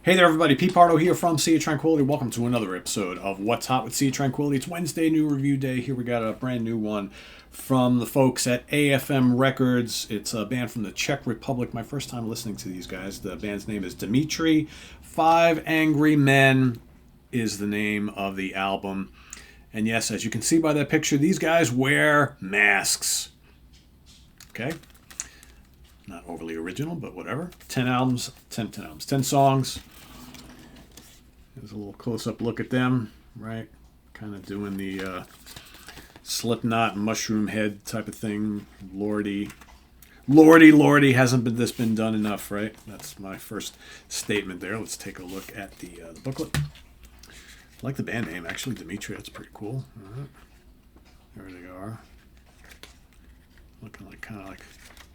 Hey there, everybody. Pete Pardo here from Sea of Tranquility. Welcome to another episode of What's Hot with Sea of Tranquility. It's Wednesday, new review day. Here we got a brand new one from the folks at AFM Records. It's a band from the Czech Republic. My first time listening to these guys. The band's name is Dymytry Five Angry Men is the name of the album. And yes, as you can see by that picture, these guys wear masks. Okay? Not overly original, but whatever. 10 songs. There's a little close-up look at them, right? Kind of doing the Slipknot mushroom head type of thing. Lordy, hasn't been done enough, right? That's my first statement there. Let's take a look at the booklet. I like the band name, actually, Dymytry. That's pretty cool. All right. There they are. Looking like kind of like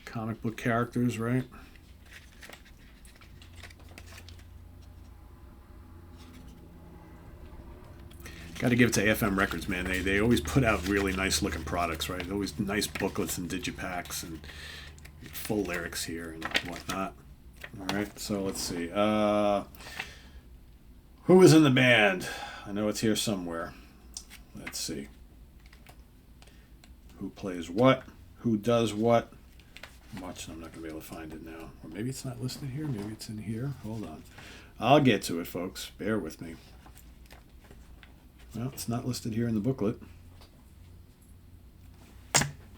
comic book characters, right? Got to give it to AFM Records, man. They always put out really nice looking products, right? Always nice booklets and digipacks and full lyrics here and whatnot. All right, so let's see. Who is in the band? I know it's here somewhere. Let's see. Who plays what? Who does what? I'm watching. I'm not going to be able to find it now. Or maybe it's not listed here. Maybe it's in here. Hold on. I'll get to it, folks. Bear with me. Well, it's not listed here in the booklet.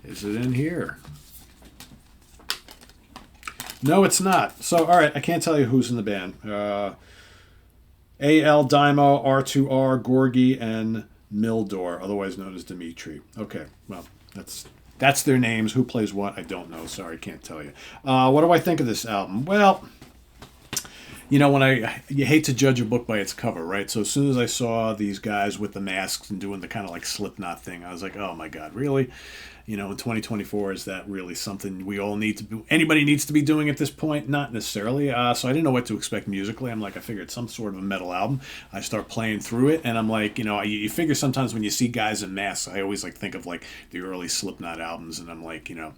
Is it in here? No, it's not. So, all right, I can't tell you who's in the band. A.L. Dymo, R2R, Gorgie, and Mildor, otherwise known as Dymytry. Okay, well, that's their names. Who plays what, I don't know. Sorry, can't tell you. What do I think of this album? Well, you know, you hate to judge a book by its cover, right? So as soon as I saw these guys with the masks and doing the kind of like Slipknot thing, I was like, oh my God, really? You know, in 2024, is that really something we all need to do? Anybody needs to be doing at this point? Not necessarily. So I didn't know what to expect musically. I'm like, I figured some sort of a metal album. I start playing through it, and I'm like, you know, you figure sometimes when you see guys in masks, I always like think of like the early Slipknot albums, and I'm like, you know,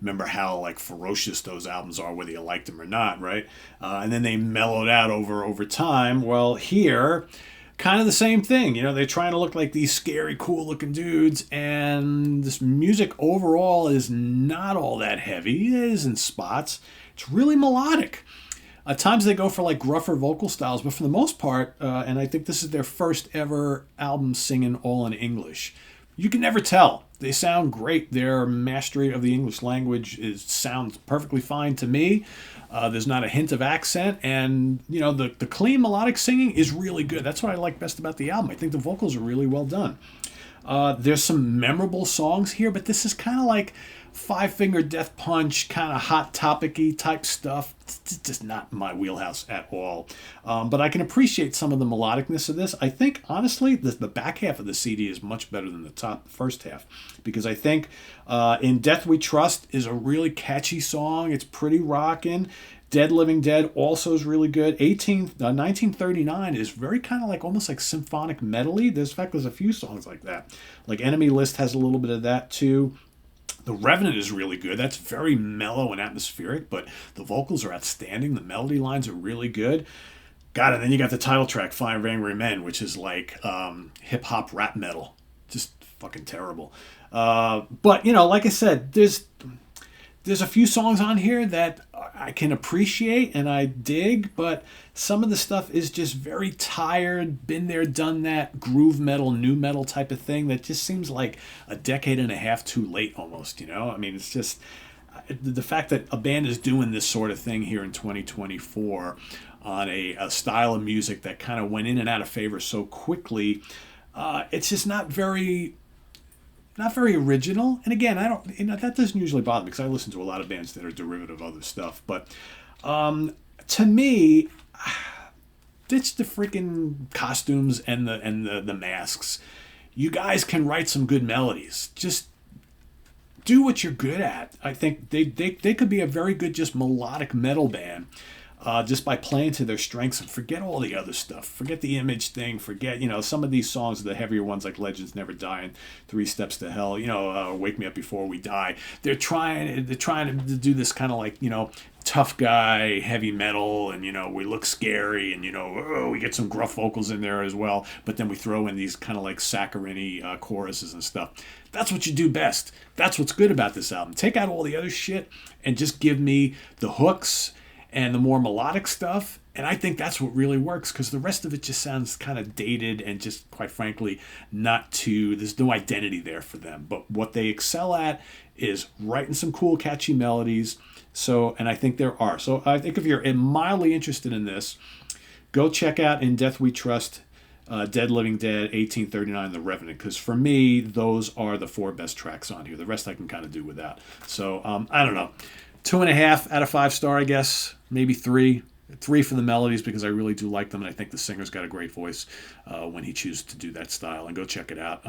remember how like ferocious those albums are, whether you liked them or not, right? And then they mellowed out over time. Well, here, kind of the same thing. You know, they're trying to look like these scary, cool-looking dudes, and this music overall is not all that heavy. It is in spots. It's really melodic. At times they go for like gruffer vocal styles, but for the most part, and I think this is their first ever album singing all in English, you can never tell. They sound great. Their mastery of the English language sounds perfectly fine to me. There's not a hint of accent, and you know the clean melodic singing is really good. That's what I like best about the album. I think the vocals are really well done. There's some memorable songs here, but this is kind of like Five Finger Death Punch, kind of hot topic-y type stuff. It's just not my wheelhouse at all. But I can appreciate some of the melodicness of this. I think, honestly, the back half of the CD is much better than the first half. Because I think In Death We Trust is a really catchy song. It's pretty rockin'. Dead Living Dead also is really good. 1939 is very kind of like almost like symphonic medley. In fact, there's a few songs like that. Like Enemy List has a little bit of that too. The Revenant is really good. That's very mellow and atmospheric, but the vocals are outstanding. The melody lines are really good. God, and then you got the title track, Five Angry Men, which is like hip-hop rap metal. Just fucking terrible. But, you know, like I said, there's a few songs on here that I can appreciate and I dig, but some of the stuff is just very tired, been there, done that, groove metal, new metal type of thing that just seems like a decade and a half too late almost, you know? I mean, it's just the fact that a band is doing this sort of thing here in 2024 on a style of music that kind of went in and out of favor so quickly, it's just not very original. And again, I don't, you know, that doesn't usually bother me because I listen to a lot of bands that are derivative of other stuff. But to me, ditch the freaking costumes and the masks. You guys can write some good melodies. Just do what you're good at. I think they could be a very good just melodic metal band. Just by playing to their strengths and forget all the other stuff. Forget the image thing. Forget, you know, some of these songs, the heavier ones like Legends Never Die and Three Steps to Hell, you know, Wake Me Up Before We Die. They're trying to do this kind of like, you know, tough guy, heavy metal, and we look scary, and we get some gruff vocals in there as well. But then we throw in these kind of like saccharine choruses and stuff. That's what you do best. That's what's good about this album. Take out all the other shit and just give me the hooks and the more melodic stuff. And I think that's what really works, because the rest of it just sounds kind of dated and just, quite frankly, there's no identity there for them. But what they excel at is writing some cool, catchy melodies. And I think there are. So I think if you're mildly interested in this, go check out In Death We Trust, Dead Living Dead, 1839, The Revenant, because for me, those are the 4 best tracks on here. The rest I can kind of do without. So I don't know. 2.5 out of 5 star, I guess. Maybe 3. 3 for the melodies, because I really do like them, and I think the singer's got a great voice when he chooses to do that style. And go check it out.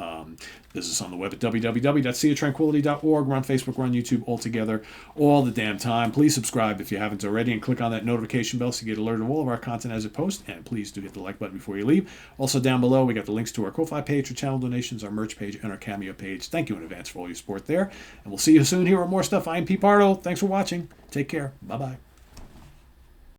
This is on the web at www.seatranquility.org. We're on Facebook, we're on YouTube, all together, all the damn time. Please subscribe if you haven't already, and click on that notification bell so you get alerted of all of our content as it posts. And please do hit the like button before you leave. Also, down below, we got the links to our Ko-Fi page for channel donations, our merch page, and our Cameo page. Thank you in advance for all your support there. And we'll see you soon here with more stuff. I'm Pete Pardo. Thanks for watching. Take care. Bye-bye.